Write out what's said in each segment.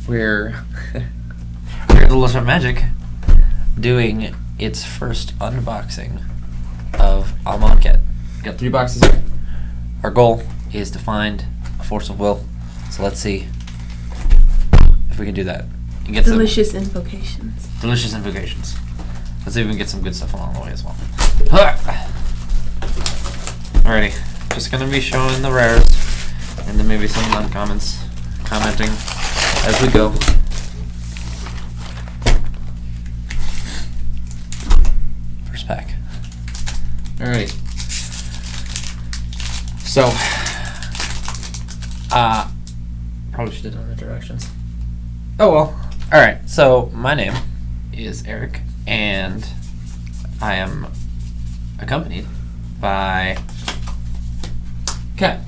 we're we're at the Lush of Magic doing its first unboxing of Amonkhet. Got 3 boxes here. Our goal is to find a Force of Will. So let's see if we can do that. And get delicious invocations. Delicious invocations. Let's see if we can get some good stuff along the way as well. Alrighty. Just gonna be showing the rares and then maybe some uncommons, commenting as we go. First pack. Alrighty. So, probably should have done introductions. Oh well. Alright, so my name is Eric, and I am accompanied by Kat.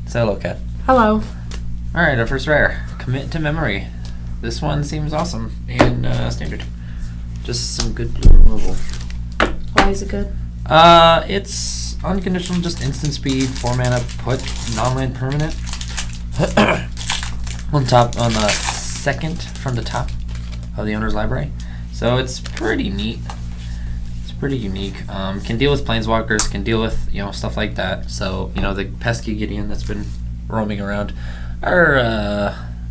Say hello, Kat. Hello. Alright, our first rare. Commit to Memory. This one seems awesome in standard. Just some good blue removal. Why is it good? It's unconditional, just instant speed, 4 mana, put, non-land permanent. on the second from the top of the owner's library. So it's pretty neat. It's pretty unique. Can deal with planeswalkers, can deal with, stuff like that. So, the pesky Gideon that's been roaming around. Our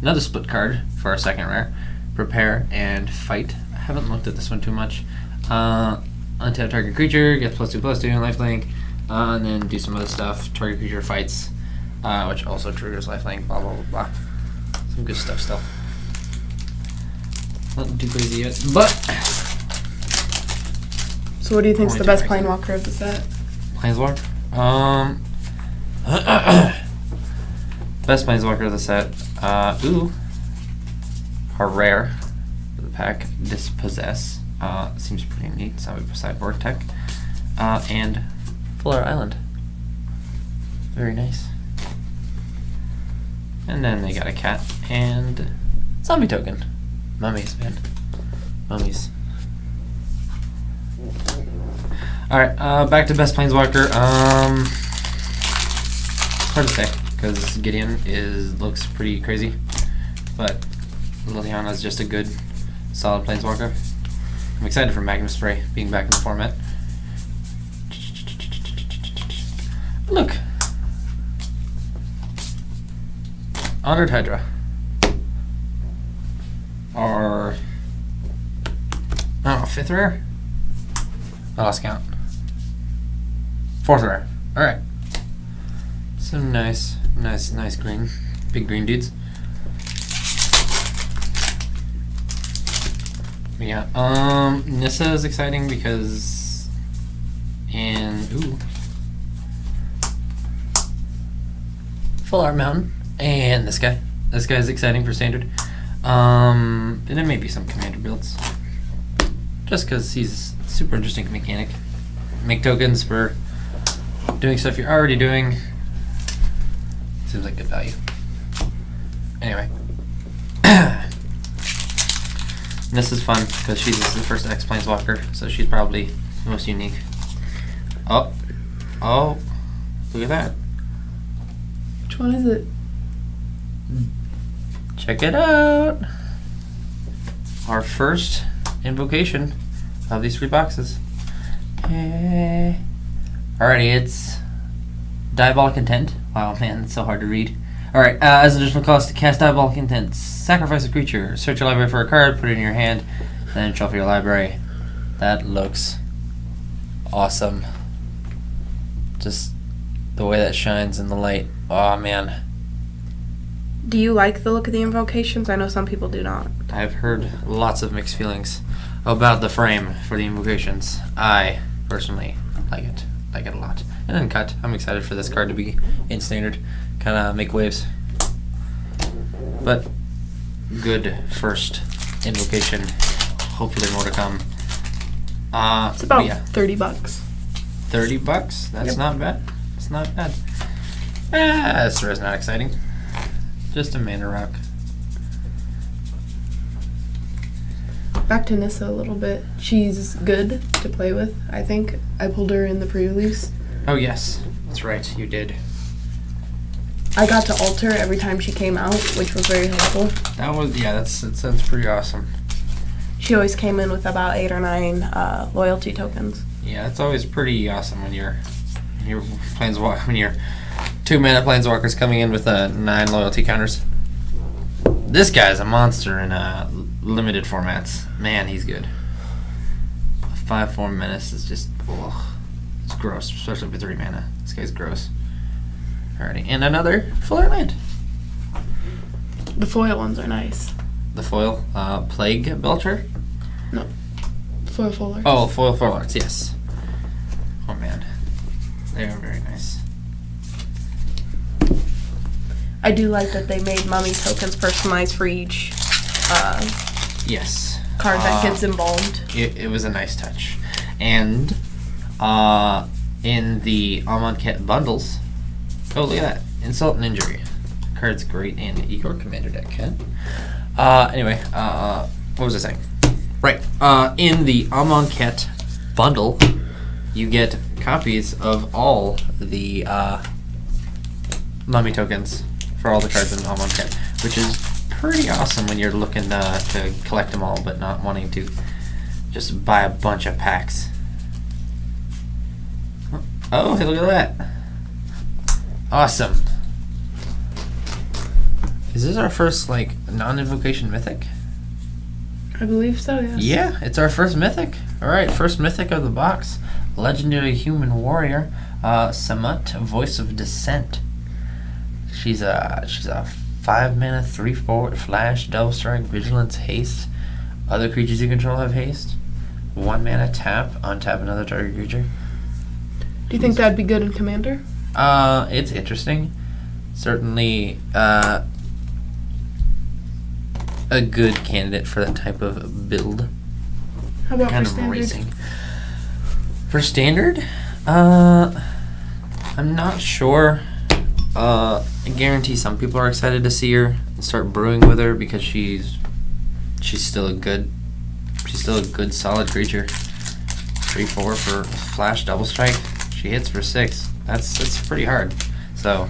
another split card for our second rare. Prepare and Fight. I haven't looked at this one too much. Untap target creature, gets +2/+2 lifelink, and then do some other stuff. Target creature fights, which also triggers lifelink, blah, blah, blah, blah. Some good stuff still. Nothing too crazy yet, but... So what do you think's the best Planewalker of the set? Planeswalker? Best Planeswalker of the set. Our rare for the pack, Dispossess. Seems pretty neat. It's a sideboard tech. And Fuller Island. Very nice. And then they got a cat and zombie token. Mummies, man. Mummies. Alright, back to best Planeswalker. Hard to say, because Gideon looks pretty crazy. But Liliana's just a good, solid Planeswalker. I'm excited for Magnum Spray being back in the format. Look! Honored Hydra. Or... I don't know, 5th rare? I lost count. 4th rare. Alright. Some nice green. Big green dudes. Yeah, Nissa is exciting because Full Art Mountain, and this guy. This guy is exciting for standard. And then maybe some commander builds. Just because he's a super interesting mechanic. Make tokens for doing stuff you're already doing. Seems like good value. Anyway. This is fun because she's the first X Planeswalker, so she's probably the most unique. Oh, look at that. Which one is it? Check it out. Our first invocation of these 3 boxes. Hey. Alrighty, it's Diabolic Intent. Wow, man, it's so hard to read. Alright, as an additional cost to cast Diabolic Intent, sacrifice a creature, search your library for a card, put it in your hand, then shuffle your library. That looks awesome. Just the way that shines in the light. Oh, man. Do you like the look of the invocations? I know some people do not. I've heard lots of mixed feelings about the frame for the invocations. I personally like it. Like it a lot. And then Cut. I'm excited for this card to be in standard. Kind of make waves. But good first invocation. Hopefully more to come. It's about $30. $30? That's not bad. It's not bad. This is not exciting. Just a mana rock. Back to Nissa a little bit. She's good to play with, I think. I pulled her in the pre-release. Oh yes, that's right, you did. I got to alter every time she came out, which was very helpful. That sounds pretty awesome. She always came in with about 8 or 9 loyalty tokens. Yeah, it's always pretty awesome when your when your 2-mana planeswalkers coming in with 9 loyalty counters. This guy's a monster in limited formats. Man, he's good. A 5/4 menace is just it's gross, especially for 3 mana. This guy's gross. Alrighty, and another fuller land. The foil ones are nice. The foil Plague Belcher. No, foil fuller. Oh, foil arts, yes. Oh man, they are very nice. I do like that they made mummy tokens personalized for each Yes. card that gets embalmed. It was a nice touch. And in the Amonkhet bundles, oh look at that, Insult and Injury. Card's great in Igor Commander deck, Ken. Anyway, what was I saying? Right. In the Amonkhet bundle, you get copies of all the mummy tokens for all the cards in Amonkhet, which is pretty awesome when you're looking to collect them all, but not wanting to just buy a bunch of packs. Oh, hey, look at that! Awesome. Is this our first non-invocation mythic? I believe so, yes. Yeah, it's our first mythic. All right, first mythic of the box. Legendary Human Warrior, Samut, Voice of Dissent. She's a 5-mana 3/4 flash, double strike, vigilance, haste. Other creatures you control have haste. 1 mana tap, untap another target creature. Do you think that'd be good in Commander? It's interesting. Certainly, a good candidate for that type of build. How about Kind for of Standard? racing. For Standard, I'm not sure. I guarantee some people are excited to see her and start brewing with her because she's still a good solid creature. 3/4 for flash double strike. She hits for 6. That's pretty hard. So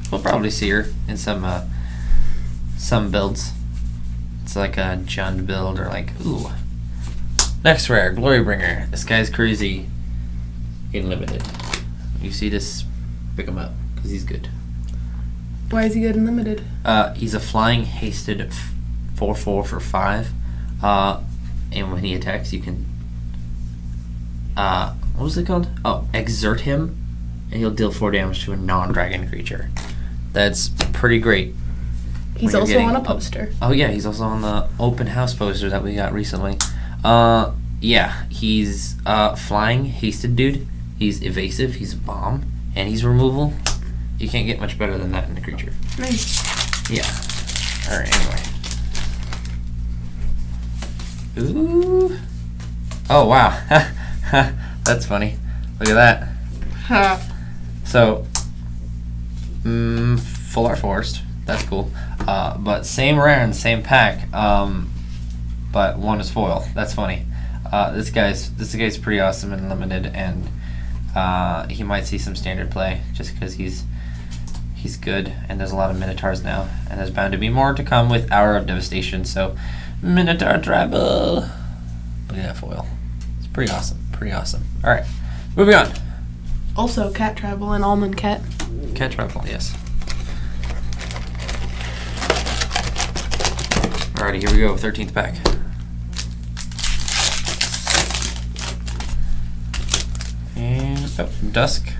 we'll probably see her in some builds. It's like a Jund build or ooh. Next rare, Glorybringer. This guy's crazy in limited. You see this, pick him up because he's good. Why is he good in Limited? He's a flying hasted 4/4 for 5. And when he attacks, you can what was it called? Oh, exert him, and he'll deal 4 damage to a non-dragon creature. That's pretty great. He's also on a poster. Oh yeah, he's also on the open house poster that we got recently. Yeah, he's flying hasted dude. He's evasive. He's bomb, and he's removal. You can't get much better than that in a creature. Nice. Yeah. All right. Anyway. Ooh. Oh wow. That's funny. Look at that. Ha. So, full art forest. That's cool. But same rare and same pack. But one is foil. That's funny. This guy's pretty awesome and limited, and he might see some standard play just because he's good, and there's a lot of Minotaurs now, and there's bound to be more to come with Hour of Devastation. So, Minotaur Tribal. Look at that foil. It's pretty awesome. Pretty awesome. All right, moving on. Also, Cat Tribal and Amonkhet. Cat Tribal, yes. Alrighty, here we go. 13th pack. And Dusk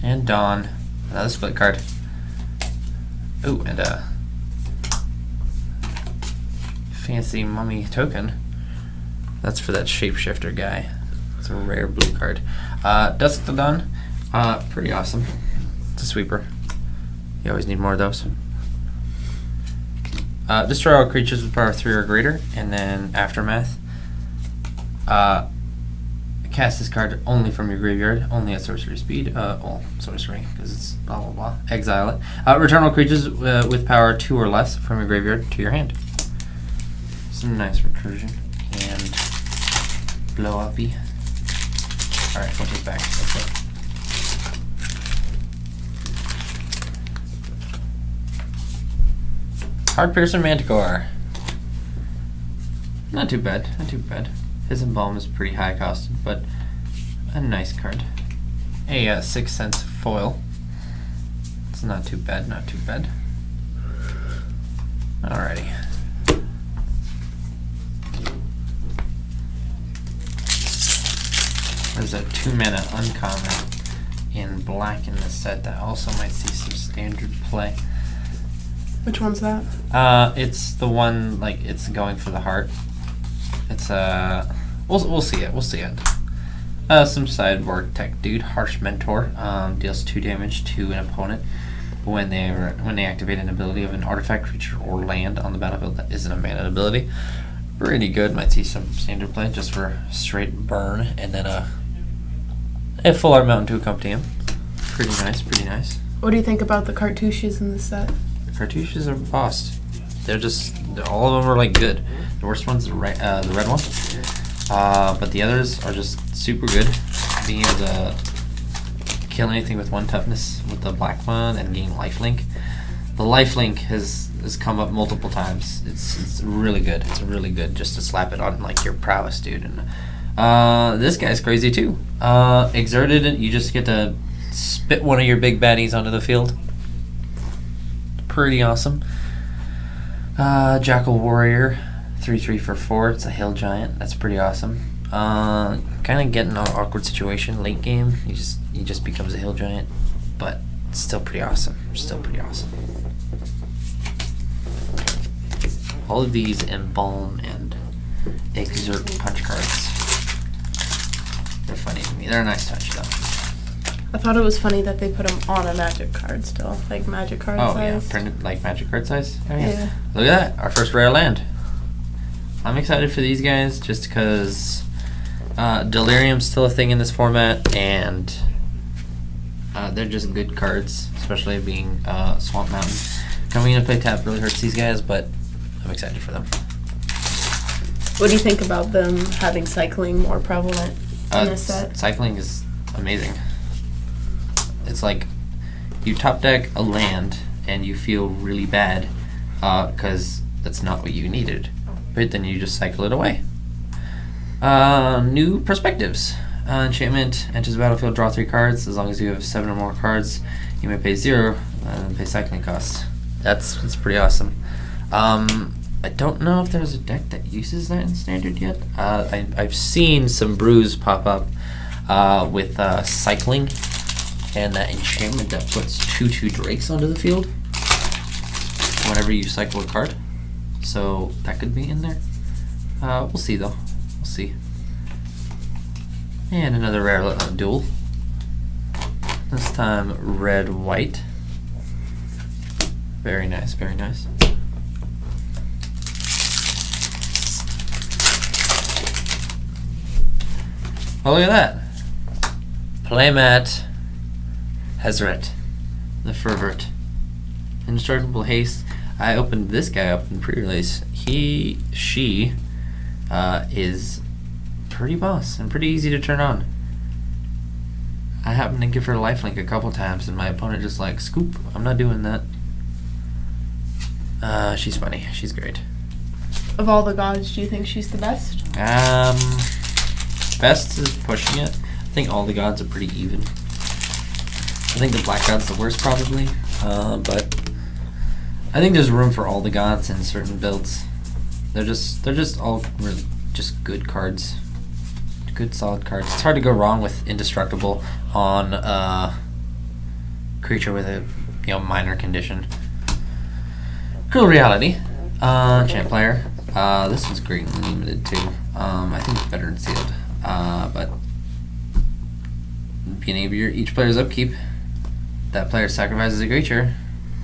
and Dawn. Another split card. Ooh, and a fancy mummy token. That's for that shapeshifter guy. It's a rare blue card. Dusk to Dawn. Pretty awesome. It's a sweeper. You always need more of those. Destroy all creatures with power 3 or greater, and then Aftermath. Cast this card only from your graveyard, only at sorcery speed. Well, sorcery, because it's blah blah blah. Exile it. Return all creatures with power 2 or less from your graveyard to your hand. Some nice recursion and blow uppy. Alright, we'll take back. Let's go. Heart Piercer Manticore. Not too bad, not too bad. His Embalm is pretty high costed, but a nice card. A 6 cents foil. It's not too bad, not too bad. Alrighty. There's a 2-mana uncommon in black in this set that also might see some standard play. Which one's that? It's the one, like, it's going for the heart. It's we'll see it. We'll see it. Some sideboard tech dude, Harsh Mentor, deals 2 damage to an opponent when they activate an ability of an artifact, creature, or land on the battlefield that isn't a mana ability. Pretty good. Might see some standard play just for straight burn, and then a full art mountain to accompany him. Pretty nice. Pretty nice. What do you think about the cartouches in this set? The cartouches are bossed. All of them are like good. The worst one's the red one, but the others are just super good. Being able to kill anything with 1 toughness with the black one and gain lifelink. The lifelink has come up multiple times. It's really good. It's really good just to slap it on like your prowess, dude. And this guy's crazy too. Exerted, you just get to spit one of your big baddies onto the field. Pretty awesome. Jackal Warrior, 3/3 for 4. It's a hill giant. That's pretty awesome. Kind of getting an awkward situation late game. He just becomes a hill giant, but still pretty awesome. Still pretty awesome. All of these embalm and exert punch cards. They're funny to me. They're a nice touch though. I thought it was funny that they put them on a Magic card still, like Magic card size. Oh yeah, printed like Magic card size. Oh, yeah. Look at that, our first rare land. I'm excited for these guys just because Delirium's still a thing in this format, and they're just good cards, especially being Swamp Mountain. Coming into play tap really hurts these guys, but I'm excited for them. What do you think about them having cycling more prevalent in this set? Cycling is amazing. It's like you top deck a land and you feel really bad because that's not what you needed, but then you just cycle it away. New perspectives. Enchantment enters the battlefield, draw 3 cards. As long as you have 7 or more cards, you may pay 0 and pay cycling costs. That's pretty awesome. I don't know if there's a deck that uses that in standard yet. I've seen some brews pop up with cycling and that enchantment that puts 2/2 drakes onto the field whenever you cycle a card. So that could be in there. We'll see though. We'll see. And another rare duel. This time red-white. Very nice, very nice. Oh, look at that. Playmat Hezret, the Fervert. Indestructible haste. I opened this guy up in pre-release. She is pretty boss and pretty easy to turn on. I happened to give her lifelink a couple times and my opponent just like, scoop, I'm not doing that. She's funny. She's great. Of all the gods, do you think she's the best? Best is pushing it. I think all the gods are pretty even. I think the black god's the worst probably, but I think there's room for all the gods in certain builds. They're just all really just good cards, good solid cards. It's hard to go wrong with indestructible on creature with a minor condition. Cool reality. Champ player. This one's great and limited too. I think it's better in sealed. But beginning of each player's upkeep, that player sacrifices a creature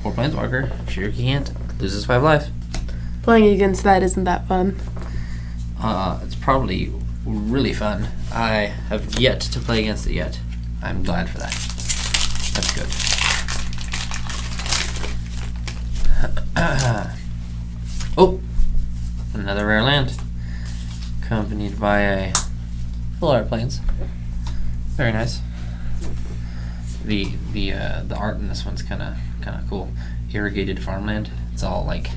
or planeswalker. Sure he can't. Loses 5 life. Playing against that isn't that fun. It's probably really fun. I have yet to play against it yet. I'm glad for that. That's good. Oh, another rare land, accompanied by a full art planes. Very nice. The art in this one's kind of cool. Irrigated farmland. It's all like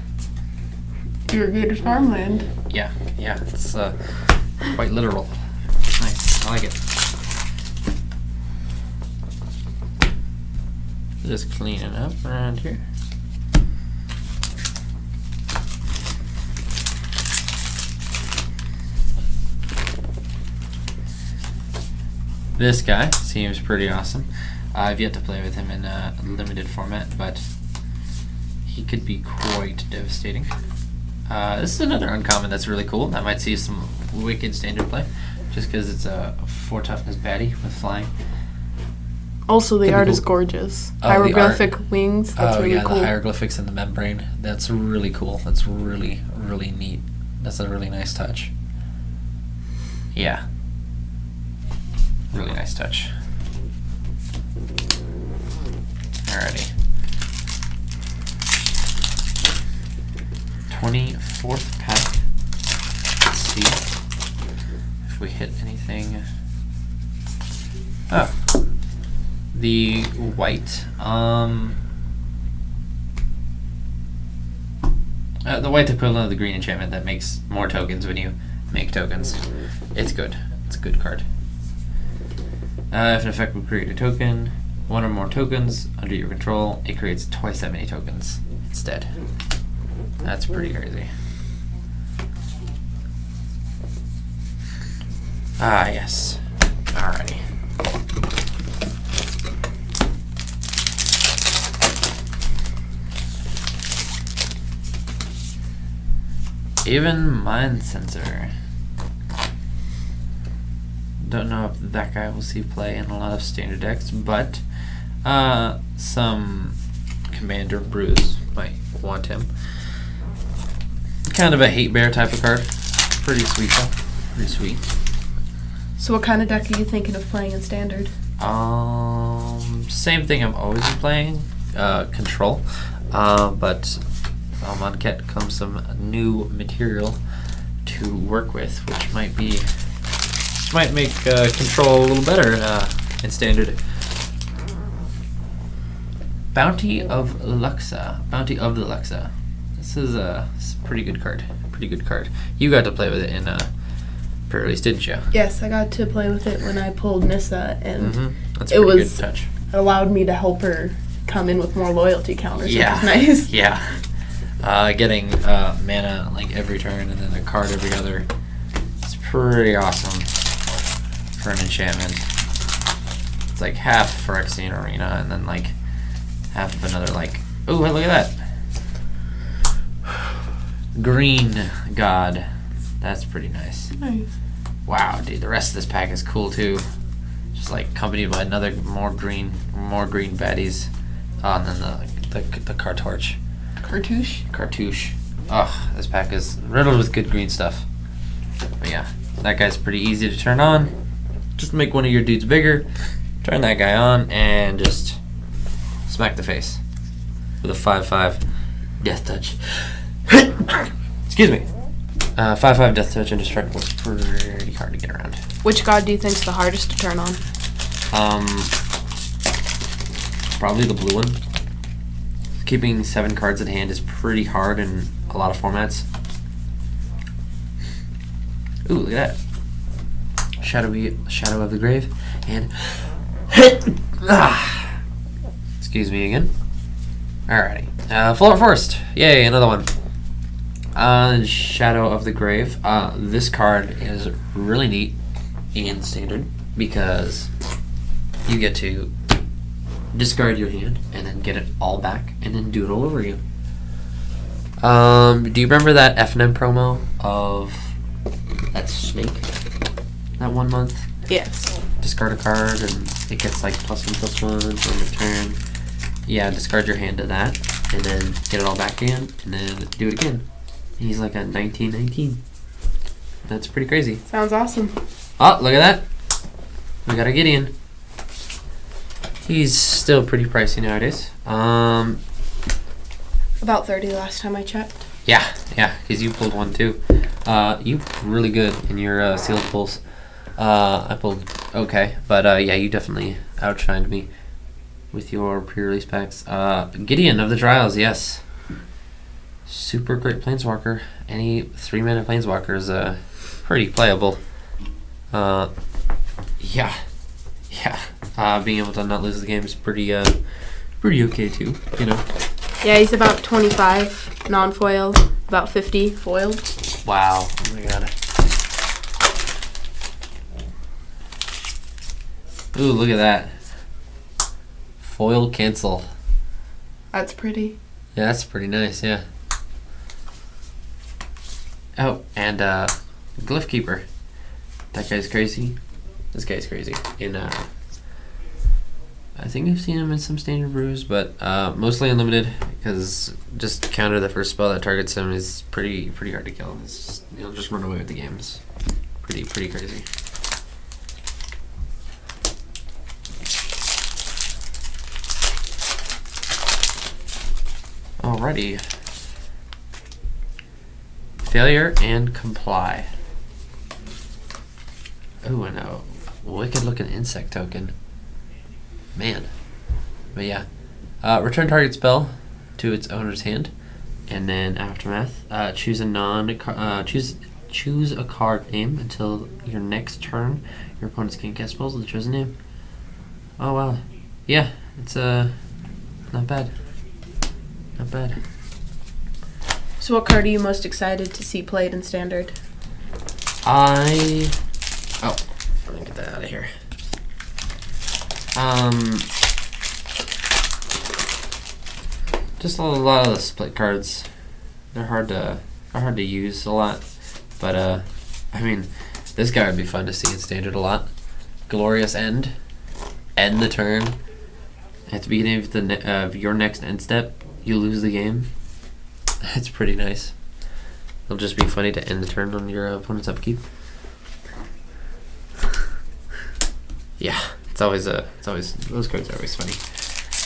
Irrigated farmland. Yeah, it's quite literal. Nice, I like it. Just cleaning up around here. This guy seems pretty awesome. I've yet to play with him in a limited format, but he could be quite devastating. This is another uncommon that's really cool. I might see some wicked standard play, just because it's a 4 toughness baddie with flying. Also, the Could be art cool. is gorgeous. Oh, the Hieroglyphic wings. That's really yeah, cool. the hieroglyphics in the membrane. That's really cool. That's really, really neat. That's a really nice touch. Yeah. Really nice touch. Alrighty. 24th pack. Let's see if we hit anything. Oh. The white. The white equivalent of the green enchantment that makes more tokens when you make tokens. It's good. It's a good card. If an effect will create a token, 1 or more tokens under your control, it creates twice that many tokens instead. That's pretty crazy. Ah, yes. Alrighty. Even Mind Sensor. Don't know if that guy will see play in a lot of standard decks, but some Commander brews might want him. Kind of a hate bear type of card. Pretty sweet though. Pretty sweet. So what kind of deck are you thinking of playing in standard? Same thing I've always been playing. Control. But Amonkhet comes some new material to work with, which might make control a little better in standard. Bounty of Luxa. Bounty of the Luxa. This is a pretty good card. Pretty good card. You got to play with it in pre-release, didn't you? Yes, I got to play with it when I pulled Nissa, and That's a pretty good touch. it allowed me to help her come in with more loyalty counters, Yeah. which is nice. Yeah. Getting mana like every turn and then a card every other. It's pretty awesome for an enchantment. It's like half Phyrexian Arena and then like half of another like, oh, look at that. Green God. That's pretty nice. Nice. Wow, dude, the rest of this pack is cool too. Just like accompanied by another more green baddies. And then the cartouche. Cartouche. Oh, this pack is riddled with good green stuff. But yeah, that guy's pretty easy to turn on. Just make one of your dudes bigger, turn that guy on, and just smack the face with a 5/5 Death Touch. Excuse me. 5/5 Death Touch and Destructible is pretty hard to get around. Which god do you think's the hardest to turn on? Probably the blue one. Keeping 7 cards at hand is pretty hard in a lot of formats. Ooh, look at that. Shadow of the Grave, and excuse me again. Alrighty. Float Forest. Yay, another one. Shadow of the Grave. This card is really neat in standard because you get to discard your hand and then get it all back and then do it all over again. Do you remember that FNM promo of that snake? That 1 month? Yes. Discard a card and it gets like +1/+1 on the turn. Yeah, discard your hand to that and then get it all back in and then do it again. And he's like at 1919. That's pretty crazy. Sounds awesome. Oh, look at that. We got a Gideon. He's still pretty pricey nowadays. About 30 last time I checked. Yeah, because you pulled one too. You really good in your sealed pulls. I pulled okay, but yeah, you definitely outshined me with your pre-release packs. Gideon of the Trials, yes. super great planeswalker. Any 3-mana planeswalker is pretty playable. Yeah. Being able to not lose the game is pretty okay too. You know. Yeah, he's about 25 non-foiled, about 50 foiled. Wow. Oh my god. Ooh, look at that. Foil cancel. That's pretty. Yeah, that's pretty nice, yeah. Oh, and Glyph Keeper. That guy's crazy. This guy's crazy. I think I've seen him in some standard brews, but mostly unlimited, because just counter the first spell that targets him is pretty hard to kill. It's just, you'll just run away with the game. It's pretty crazy. Alrighty. Failure and comply. Ooh, and a wicked looking insect token. Man. But yeah. Return target spell to its owner's hand. And then aftermath. Choose a card name until your next turn. Your opponents can cast spells with the chosen name. Oh wow. Yeah, it's not bad. Not bad. So what card are you most excited to see played in Standard? Let me get that out of here. Just a lot of the split cards. They're hard to use a lot, but I mean, this guy would be fun to see in Standard a lot. Glorious End. End the turn. At the beginning of your next end step, you lose the game. It's pretty nice. It'll just be funny to end the turn on your opponent's upkeep. Yeah, it's always those cards are always funny.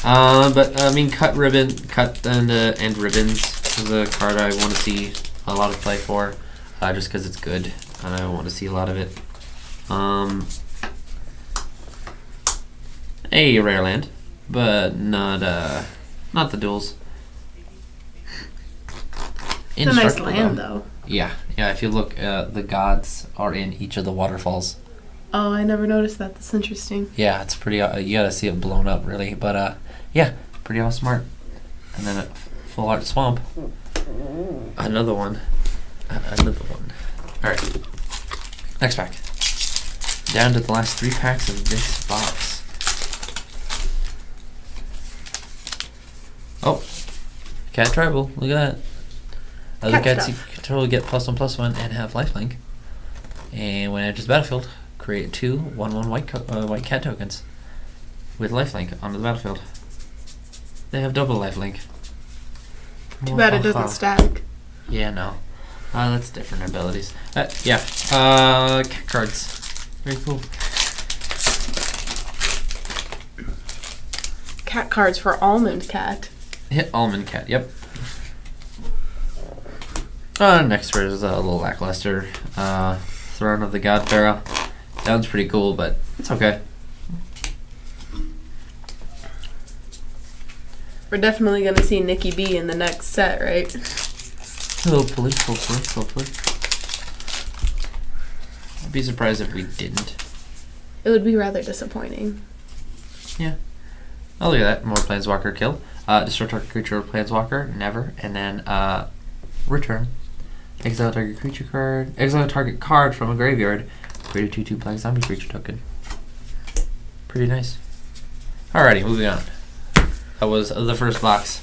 But I mean, cut and ribbons is a card I want to see a lot of play for, just because it's good and I want to see a lot of it. A rare land, but not the duels. It's a nice land, though. Yeah. If you look, the gods are in each of the waterfalls. Oh, I never noticed that. That's interesting. Yeah, it's pretty. You gotta see it blown up, really. But yeah, pretty awesome art. And then a full art swamp. Another one. All right. Next pack. Down to the last 3 packs of this box. Oh, Cat Tribal. Look at that. Other cats you control get +1/+1 and have lifelink. And when it enters the battlefield, create 2 1/1 white cat tokens with lifelink onto the battlefield. They have double lifelink. Too bad it doesn't stack. Yeah, no. That's different abilities. Cat cards. Very cool. Cat cards for Almond Cat. Hit Almond Cat, yep. Next is a little lackluster. Throne of the God Pharaoh. That one's pretty cool, but it's okay. We're definitely going to see Nikki B in the next set, right? Hopefully. I'd be surprised if we didn't. It would be rather disappointing. Yeah. Oh, look at that. More Planeswalker kill. Destroy target creature or Planeswalker. Never. And then return. Exile target creature card. Exile target card from a graveyard. Create a 2/2 black zombie creature token. Pretty nice. Alrighty, moving on. That was the first box.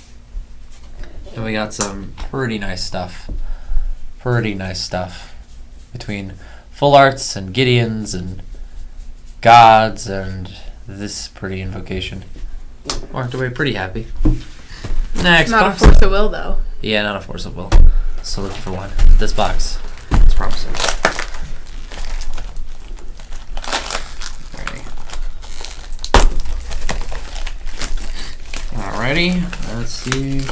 And we got some pretty nice stuff. Between full arts and Gideons and gods and this pretty invocation. Walked away pretty happy. Next Not box. a force of will, though. Yeah, not a force of will. So looking for one. This box. It's promising. Alrighty. Let's see.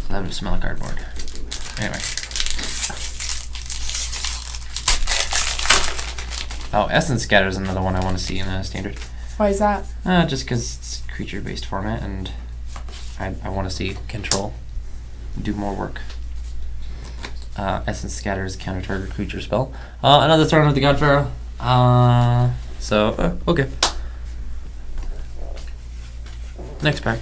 I have to smell cardboard. Anyway. Oh, Essence Scatter is another one I want to see in a standard. Why is that? Just because it's creature-based format, and I want to see control do more work. Essence Scatter is counter target creature spell. Another Throne of the God Pharaoh. Okay. Next pack.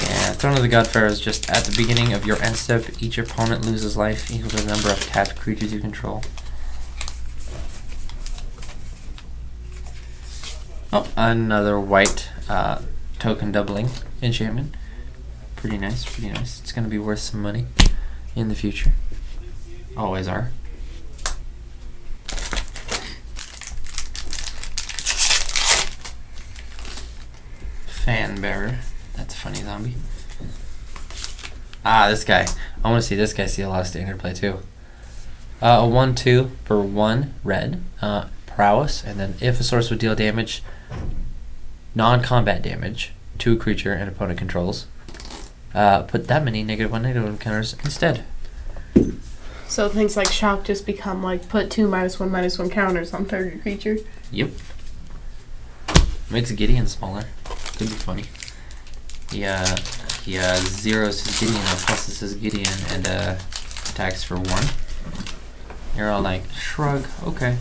Yeah, Throne of the God Pharaoh is just at the beginning of your end step. Each opponent loses life equal to the number of tapped creatures you control. Oh, another white token doubling enchantment. Pretty nice, pretty nice. It's going to be worth some money in the future. Always are. Fan Bearer. That's a funny zombie. This guy. I want to see this guy see a lot of standard play too. A 1/2 for 1 red. Prowess, and then if a source would deal damage, non-combat damage to a creature an opponent controls, put that many -1/-1 counters instead. So things like shock just become like put 2 -1/-1 counters on target creature. Yep. Makes Gideon smaller. Could be funny. He zeroes his Gideon or pluses his Gideon and attacks for 1. You're all like, shrug, okay.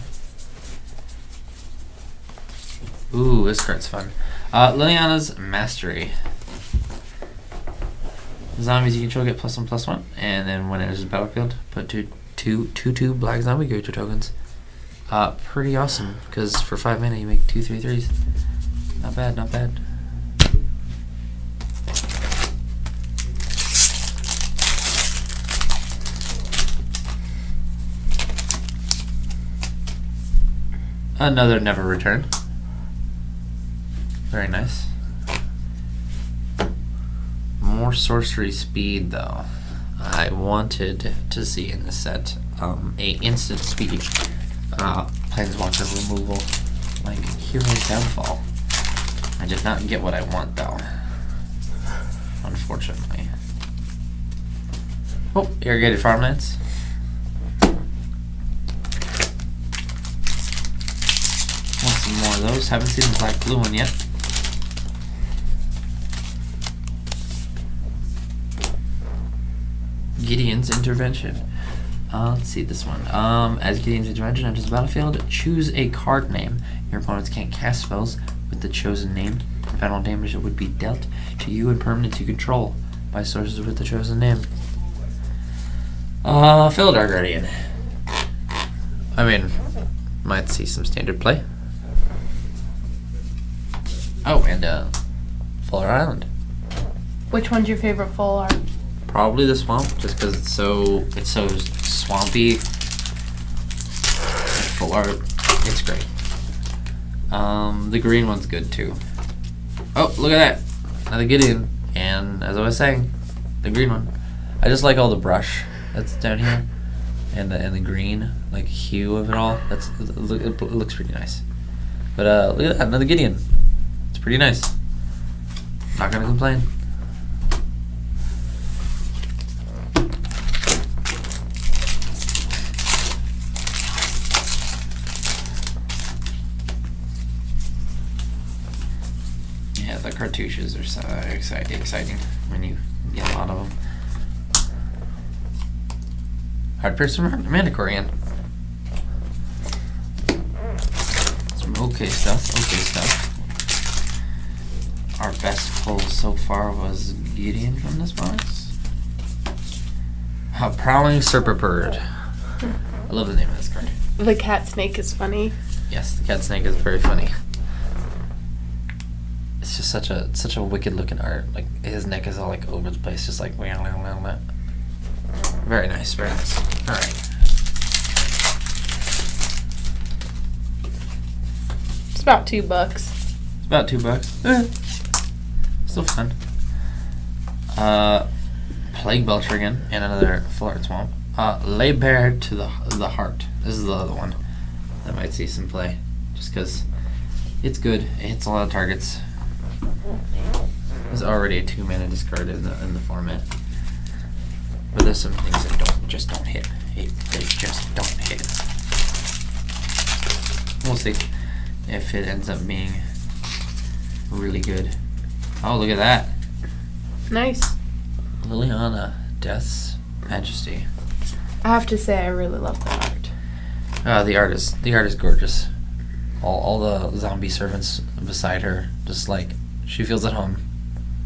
Ooh, this card's fun. Liliana's Mastery. Zombies you control get +1/+1, and then when it enters the battlefield, put two black zombie creature tokens. Pretty awesome, because for 5 mana you make 2 3/3s. Not bad, not bad. Another Never Return. Very nice. More sorcery speed though. I wanted to see in this set a instant speed planeswalker removal like Hero's Downfall. I did not get what I want though, unfortunately. Oh, Irrigated Farmlands. Want some more of those? Haven't seen the black blue one yet. Gideon's Intervention. Let's see this one. As Gideon's Intervention enters the battlefield, choose a card name. Your opponents can't cast spells with the chosen name. The final damage that would be dealt to you and permanents you control by sources with the chosen name. Philidar Guardian. I mean, might see some standard play. Oh, and Fuller Island. Which one's your favorite full art? Probably the swamp, just because it's so swampy. Full art, it's great. The green one's good too. Oh, look at that, another Gideon, and as I was saying, the green one. I just like all the brush that's down here, and the green like hue of it all. It looks pretty nice. But look at that, another Gideon. It's pretty nice. Not gonna complain. Yeah, the cartouches are so exciting when you get a lot of them. Hard Piercer Mandicorian. Some okay stuff. Our best pull so far was Gideon from this box. Prowling Serpapird. I love the name of this card. The cat snake is funny. Yes, the cat snake is very funny. It's just such a wicked looking art. Like his neck is all like over the place, just like wow. Very nice, very nice. All right. It's about $2. It's about $2. Still fun. Plague Belcher again, and another Full Art Swamp. Lay Bare to the Heart. This is the other one that might see some play, just because it's good. It hits a lot of targets. There's already a 2-mana discard in the format, but there's some things that just don't hit. They just don't hit. We'll see if it ends up being really good. Oh, look at that. Nice. Liliana, Death's Majesty. I have to say, I really love the art. The art is gorgeous. All the zombie servants beside her, just like she feels at home.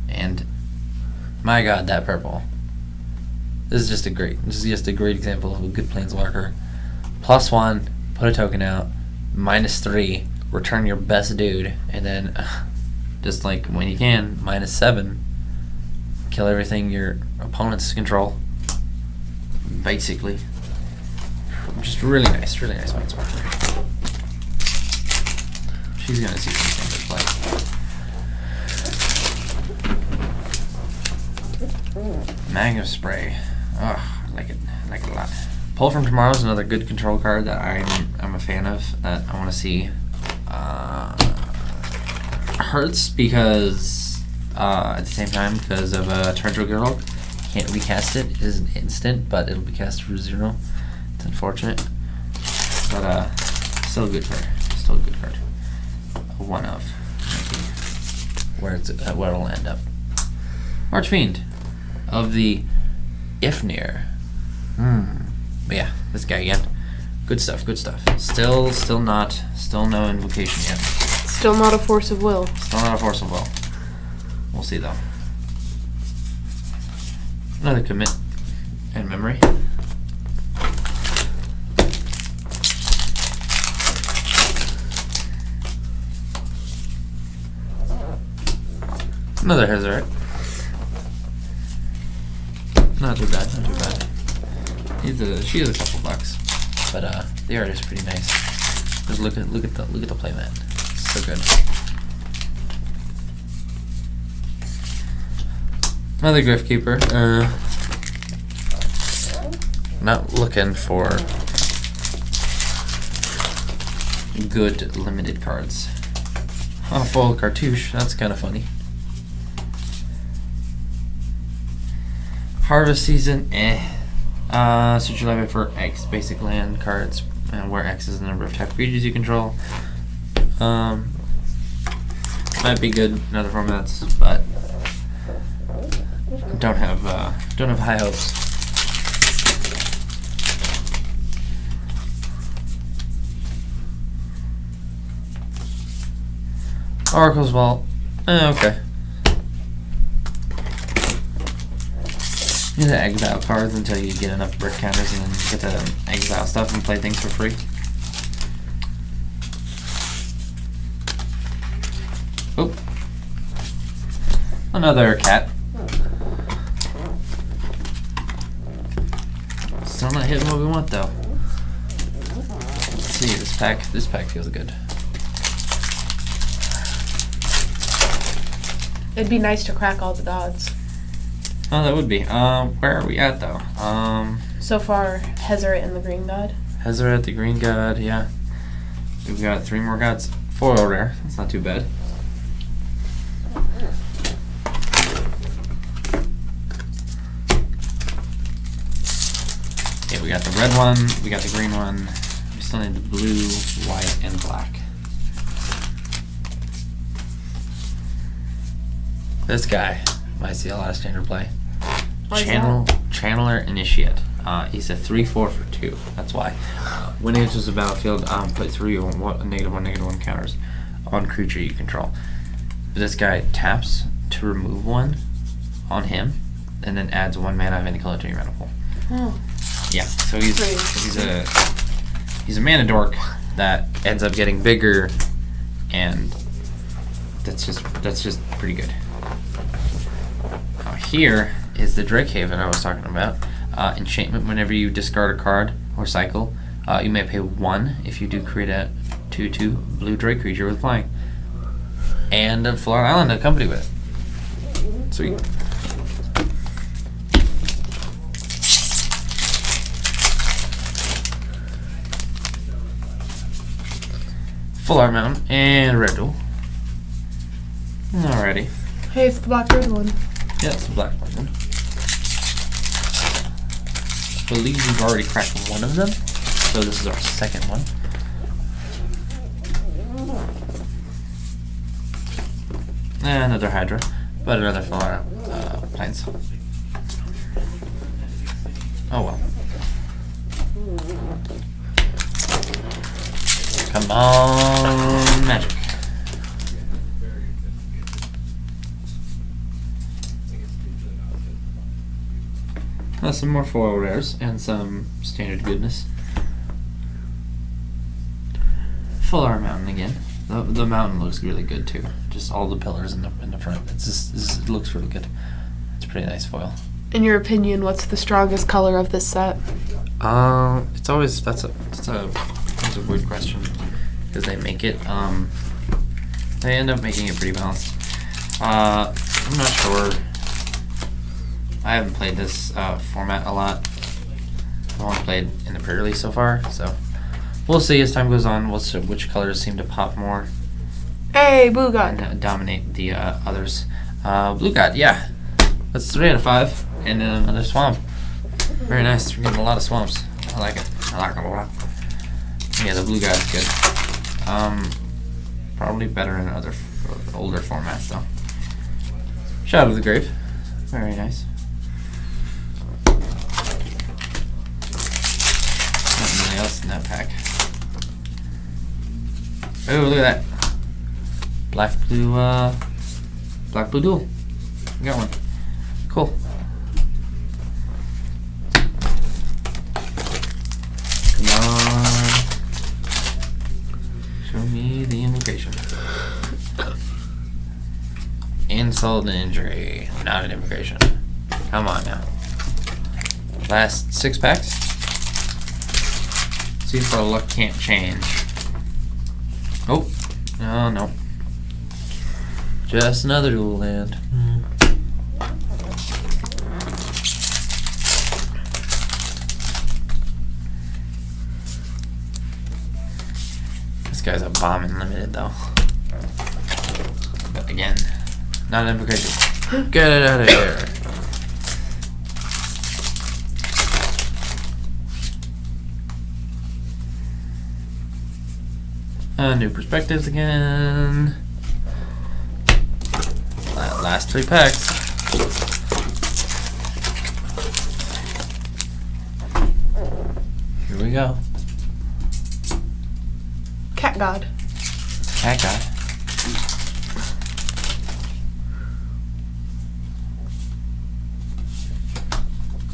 And my God, that purple. This is just a great example of a good planeswalker. +1, put a token out. -3, return your best dude, and then just like when you can, -7, kill everything your opponents control. Basically, just really nice planeswalker. She's gonna see some things play. Mag of Spray. Ugh, I like it a lot. Pull from Tomorrow is another good control card that I'm a fan of. That I want to see. Hurts because at the same time because of Torrential Girl. Can't recast it. It is an instant, but it'll be cast for 0. It's unfortunate, but still a good card. Still a good card. One of maybe where it'll end up. Archfiend of the Ifnir. But yeah, this guy again. Good stuff. Still no invocation yet. Still not a force of will. Still not a force of will. We'll see though. Another commit and memory. Another Hazard. Not too bad. She is a couple bucks, but the art is pretty nice. Just look at the playmat. So good. Another Griftkeeper. Not looking for good limited cards. Oh, foil cartouche. That's kind of funny. Harvest Season, search your library for X basic land cards, where X is the number of type creatures you control. Might be good in other formats, but don't have high hopes. Oracle's Vault, okay. You can exile cards until you get enough brick counters and then get the exile stuff and play things for free. Oh. Another cat. Still not hitting what we want though. Let's see, this pack feels good. It'd be nice to crack all the gods. Oh, that would be. Where are we at though? So far, Hezeret and the Green God. Hezeret, the Green God, yeah. We've got 3 more gods. Foil rare. That's not too bad. Okay, we got the red one. We got the green one. We still need the blue, white, and black. This guy might see a lot of standard play. Channeler Initiate. He's a 3/4 for 2. That's why. When he enters the battlefield, put 3 or -1/-1 counters on creature you control. But this guy taps to remove 1 on him, and then adds 1 mana of any color to your mana pool. Oh. Yeah, so he's a mana dork that ends up getting bigger, and that's just pretty good. Here is the Drake Haven I was talking about. Enchantment, whenever you discard a card or cycle, you may pay 1 if you do create a 2/2 blue Drake creature with flying. And a Floral Island to accompany with it. Sweet. Full Art Mountain and Red Duel. Alrighty. Hey, it's the black-red one. Yeah, it's the black one. I believe we've already cracked 1 of them, so this is our second one. Another Hydra, but another Flora Plains. Oh well. Come on, magic. Some more foil rares and some standard goodness. Full Art Mountain again. The mountain looks really good too. Just all the pillars in the front. It looks really good. It's a pretty nice foil. In your opinion, what's the strongest color of this set? It's always that's a weird question because they make it. They end up making it pretty balanced. I'm not sure. I haven't played this format a lot. I've only played in the pre-release so far, so we'll see as time goes on. We'll see which colors seem to pop more. Hey, Blue God. And dominate the others. Blue God, yeah. That's 3 out of 5. And then another swamp. Very nice. We're getting a lot of swamps. I like it. I like it a lot. Yeah, the Blue God's good. Probably better in other older formats though. Shadow of the Grave. Very nice. Nothing really else in that pack. Oh, look at that. Black blue duel. Got one. Cool. Come on. Show me the invocation. Insult and injury. Not an invocation. Come on now. Last 6 packs. See if our luck can't change. Oh. Oh, no. Just another dual land. This guy's a bomb in limited though. But again, not an invocation. Get it out of here. New perspectives again. Last 3 packs. Here we go. Cat God. Cat God.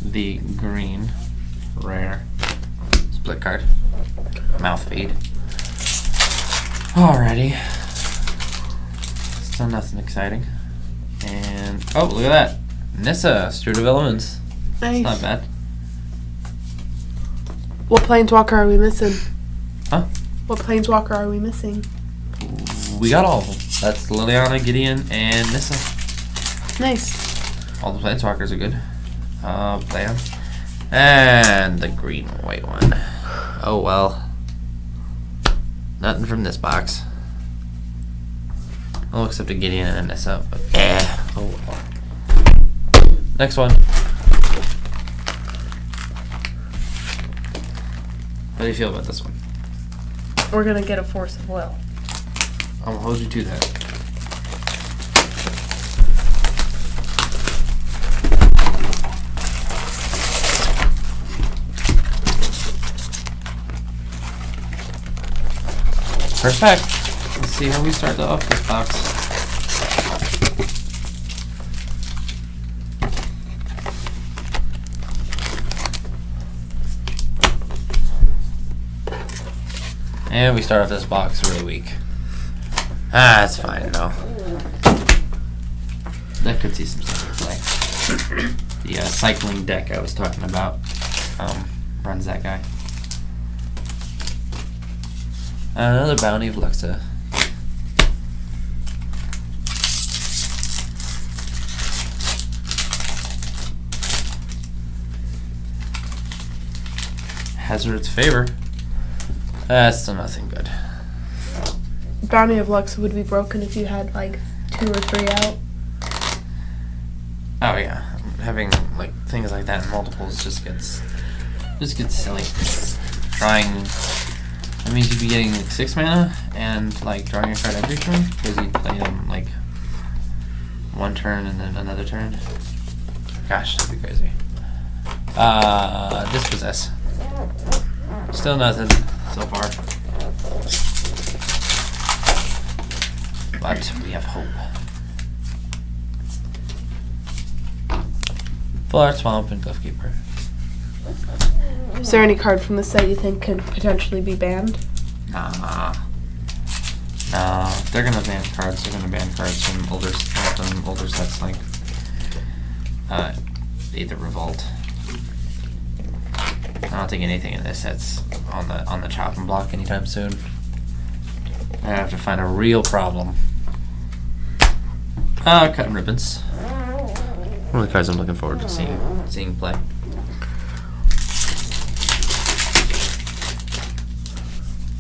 The green rare split card. Mouth feed. Alrighty. Still nothing exciting. And oh, look at that. Nissa, Steward of Elements. Nice. Not bad. What Planeswalker are we missing? Huh? What Planeswalker are we missing? We got all of them. That's Liliana, Gideon, and Nissa. Nice. All the Planeswalkers are good. Play 'em. And the green and white one. Oh well. Nothing from this box. Oh, except a Gideon and a Nissa. But oh well. Next one. How do you feel about this one? We're gonna get a Force of Will. I'll hold you to that. First pack. Let's see how we start off this box. And we start off this box really weak. That's fine though. That could see some stuff in play. The cycling deck I was talking about runs that guy. Another Bounty of Luxa. Hazard's Favor. That's still nothing good. Bounty of Lux would be broken if you had like 2 or 3 out. Oh yeah, having like things like that in multiples just gets silly. That means you'd be getting like 6 mana and like drawing a card every turn because you'd play them like one turn and then another turn. Gosh, that'd be crazy. Dispossess. Still nothing so far. But we have hope. Full Art Swamp and Cliffkeeper. Is there any card from the set you think could potentially be banned? Nah. No, if they're gonna ban cards, they're gonna ban cards from older sets like either Revolt. I don't think anything in this set's on the chopping block anytime soon. I have to find a real problem. Cutting ribbons. One of the cards I'm looking forward to seeing play.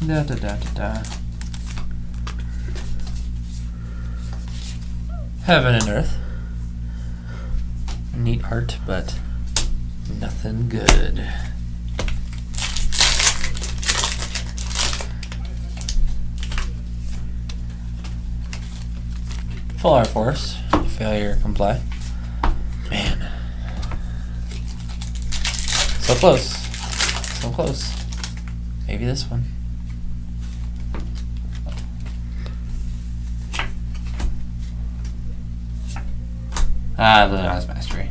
Da da da da da. Heaven and Earth. Neat art, but nothing good. Full Art Force. Failure comply. Man. So close. So close. Maybe this one. Luna's Mastery.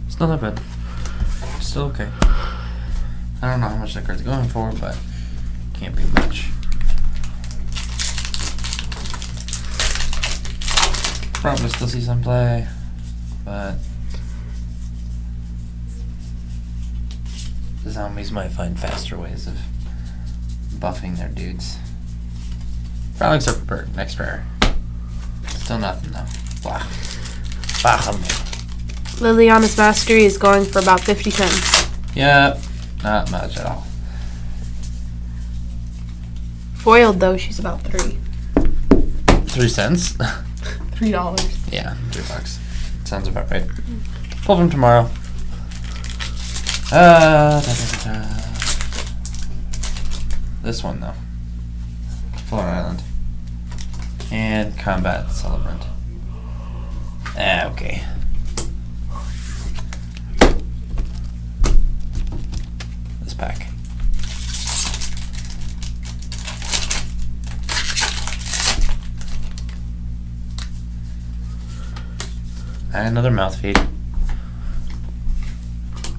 It's not that bad. Still okay. I don't know how much that card's going for, but can't be much. Probably still see some play, but the zombies might find faster ways of buffing their dudes. Probably except for next rare. Still nothing though. Blah. Liliana's Mastery is going for about 50 cents. Yep, not much at all. Foiled though, she's about 3. 3 cents? $3. Yeah, $3. Sounds about right. Pull from tomorrow. This one though. Full Island. And Combat Celebrant. Okay. This pack. And another mouth feed.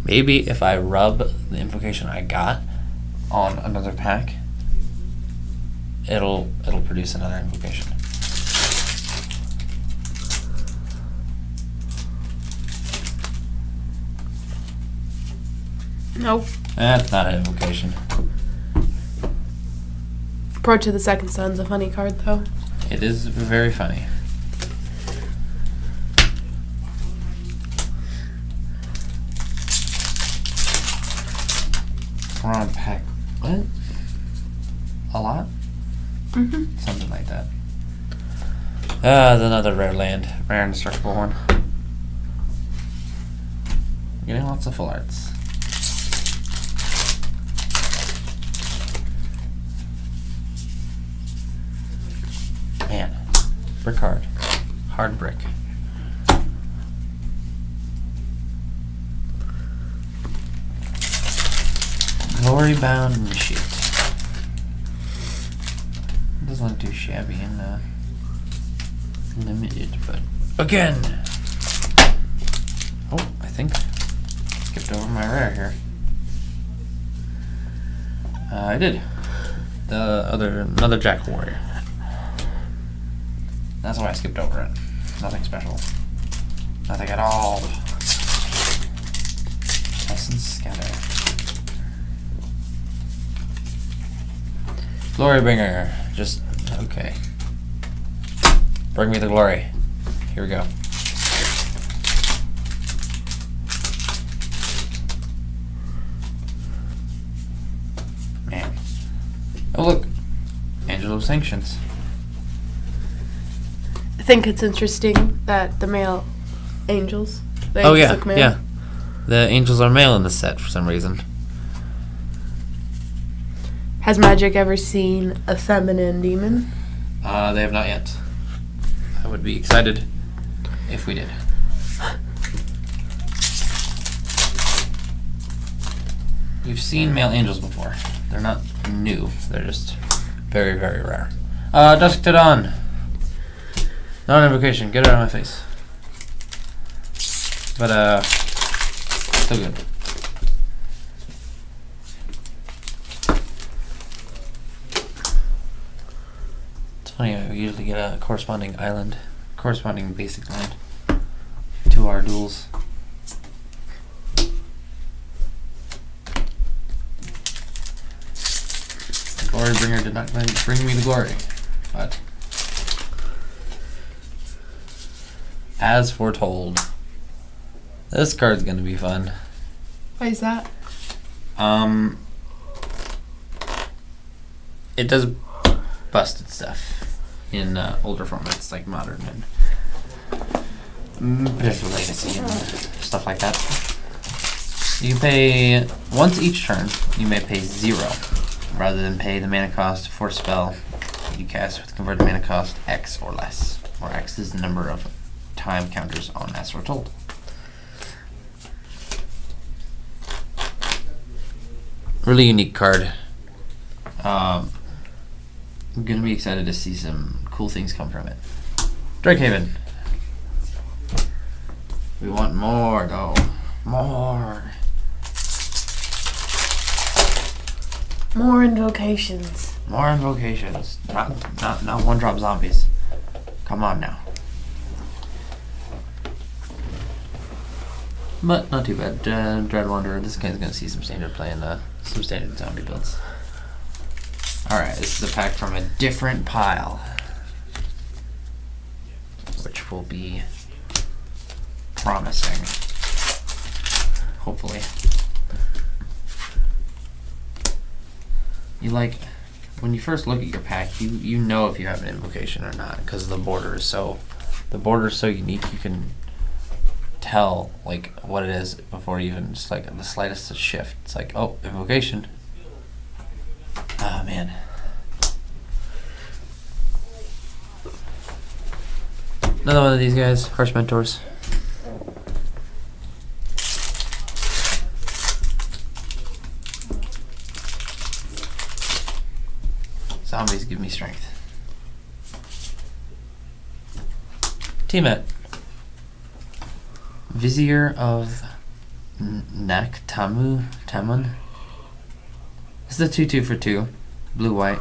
Maybe if I rub the invocation I got on another pack, it'll produce another invocation. Nope. That's not an invocation. Approach of the Second Son's a funny card though. It is very funny. We're on pack. What? A lot? Mm-hmm. Something like that. Another rare land. Rare indestructible one. Getting lots of full arts. Man. Brick hard. Hard brick. Glory bound initiate. Doesn't look too shabby in limited, but again. Oh, I think skipped over my rare here. I did. Another Jack Warrior. That's why I skipped over it. Nothing special. Nothing at all. Essence Scatter. Glorybringer. Just, okay. Bring me the glory. Here we go. Man. Oh look. Angel of Sanctions. I think it's interesting that the male angels. The Oh angels yeah, look male. yeah. The angels are male in this set for some reason. Has Magic ever seen a feminine demon? They have not yet. I would be excited if we did. We've seen male angels before. They're not new. They're just very, very rare. Dusk to Dawn. Non-invocation. Get it out of my face. But, still good. It's funny, we usually get a corresponding basic land to our duels. Glorybringer did not bring me the glory, but as foretold, this card's gonna be fun. Why is that? It does busted stuff in older formats like Modern and Potential Legacy and stuff like that. You can pay once each turn. You may pay 0. Rather than pay the mana cost for a spell you cast with converted mana cost X or less, where X is the number of time counters on as foretold. Really unique card. I'm gonna be excited to see some cool things come from it. Drakehaven. We want more though. More. More invocations. More invocations. Not 1-drop zombies. Come on now. But not too bad. Dread Wanderer. This guy's gonna see some standard play in some standard zombie builds. Alright, this is a pack from a different pile, which will be promising. Hopefully. You like, when you first look at your pack, you know if you have an invocation or not, because the border is so unique. You can tell like what it is before even just like the slightest shift. It's like, oh, invocation. Oh man. Another one of these guys, Harsh Mentors. Zombies give me strength. Teamet. Vizier of Tamun. This is a 2/2 for 2. Blue-white.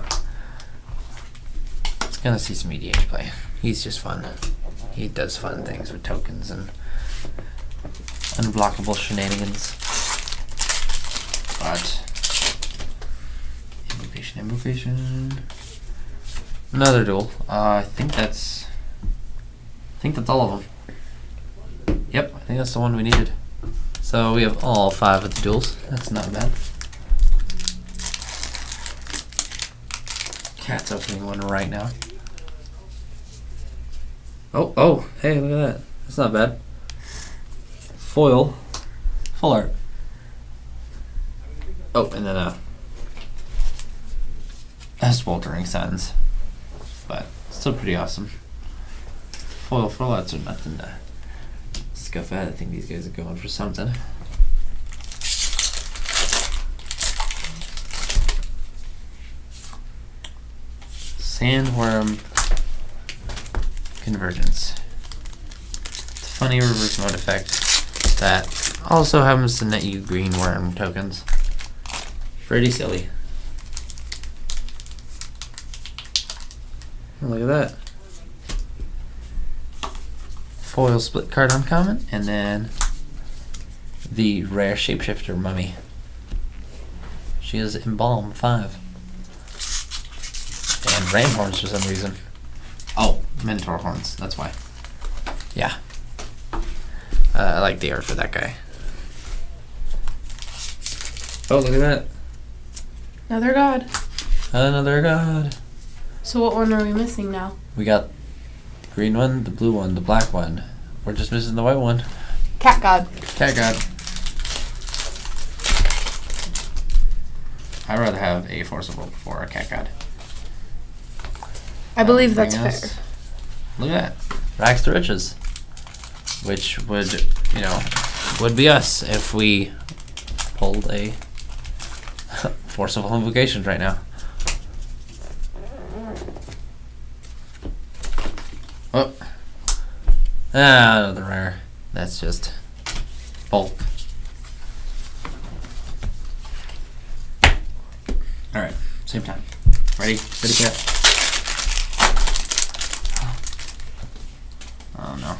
It's gonna see some EDH play. He's just fun. He does fun things with tokens and unblockable shenanigans. But invocation. Another duel. I think that's all of them. Yep, I think that's the one we needed. So we have all 5 of the duels. That's not bad. Kat's opening one right now. Oh, hey, look at that. That's not bad. Foil. Full art. Oh, and then Sweltering Suns. But still pretty awesome. Foil full arts are nothing to scuff at. I think these guys are going for something. Sandworm Convergence. It's a funny reverse mode effect that also happens to net you green worm tokens. Pretty silly. Look at that. Foil split card uncommon, and then the rare shapeshifter mummy. She is Embalm 5. And ram horns for some reason. Oh, Minotaur horns, that's why. Yeah. I like the art for that guy. Oh, look at that. Another god. Another god. So what one are we missing now? We got the green one, the blue one, the black one. We're just missing the white one. Cat god. Cat god. I'd rather have a Forcible before a cat god. I believe that's bring us- fair. Look at that. Rags to riches. Which would, would be us if we pulled a forcible invocation right now. Oh. Another rare. That's just bulk. Alright, same time. Ready? Ready, Kat? Oh no.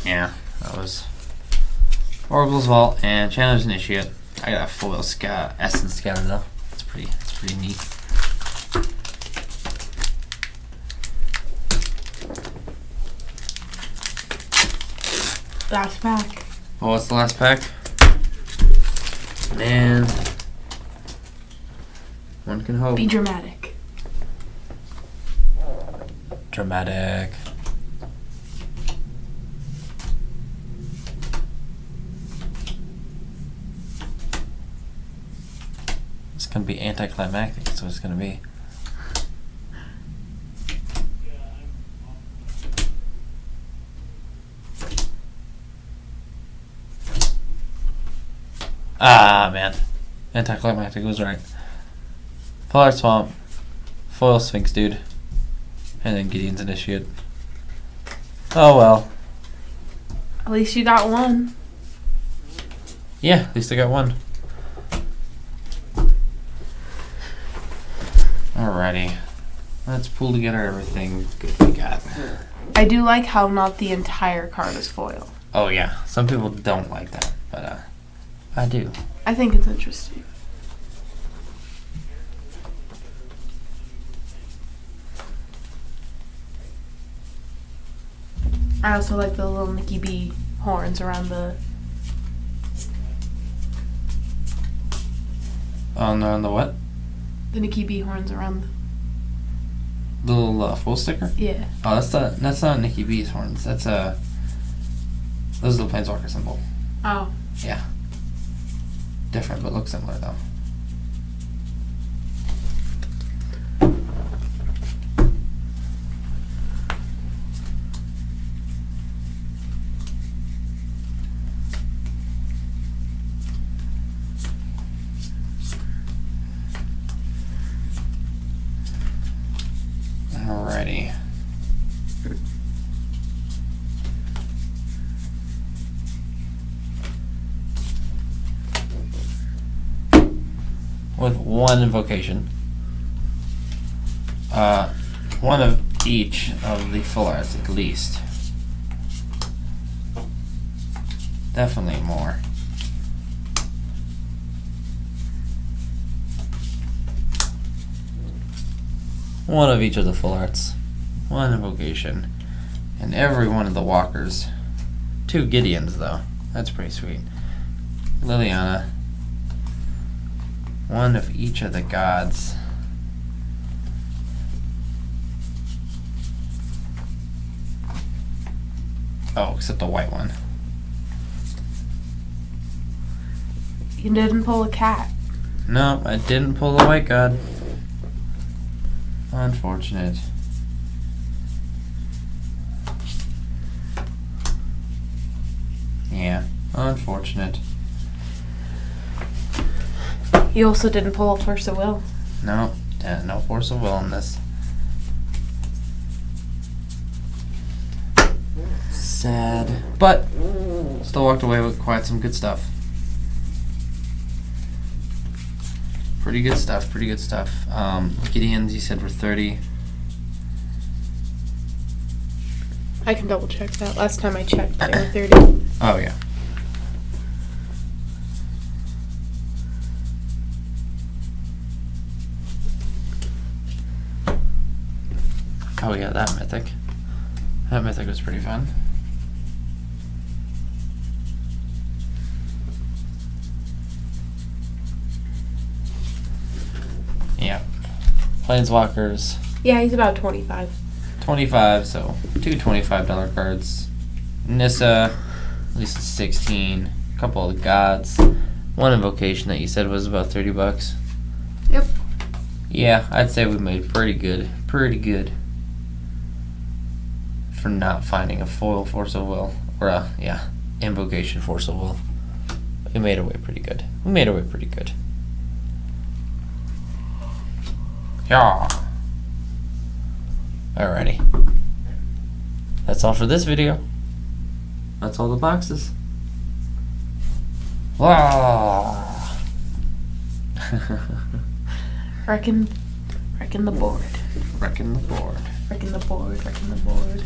Yeah, that was Oracle's Vault and Chandler's Initiate. I got a foil Essence Scatter though. It's pretty neat. Last pack. Oh, what's the last pack? Man. One can hope. Be dramatic. Dramatic. It's gonna be anticlimactic, that's what it's gonna be. Ah, man. Anticlimactic was right. Polar Swamp, Foil Sphinx Dude, and then Gideon's Initiate. Oh well. At least you got one. Yeah, at least I got one. Alrighty. Let's pull together everything good we got. I do like how not the entire card is foil. Oh yeah, some people don't like that, but I do. I think it's interesting. I also like the little Nikki B horns around the... On the what? The Nikki B horns around The little full sticker? Yeah. Oh, that's not Nikki B's horns. That's those are the Planeswalker symbol. Oh. Yeah. Different, but looks similar though. Alrighty. With one invocation. One of each of the full arts at least. Definitely more. One of each of the full arts. One invocation. And every one of the walkers. 2 Gideons though. That's pretty sweet. Liliana. One of each of the gods. Oh, except the white one. You didn't pull a cat. No, I didn't pull the white god. Unfortunate. Yeah, unfortunate. You also didn't pull a Force of Will. No, no Force of Will in this. Sad. But, still walked away with quite some good stuff. Pretty good stuff, pretty good stuff. Gideon's, you said, were 30. I can double check that. Last time I checked, they were 30. Oh, yeah. Oh, yeah, that mythic. That mythic was pretty fun. Yeah. Planeswalkers. Yeah, he's about 25. 25, so 2 $25 cards. Nissa, at least it's 16. A couple of the gods. One invocation that you said was about $30. Yep. Yeah, I'd say we made pretty good. Pretty good. For not finding a foil Force of Will. Or a, invocation Force of Will. We made away pretty good. Yeah. Alrighty. That's all for this video. That's all the boxes. Wow. Reckon the board. Wrecking the board. Wrecking the board.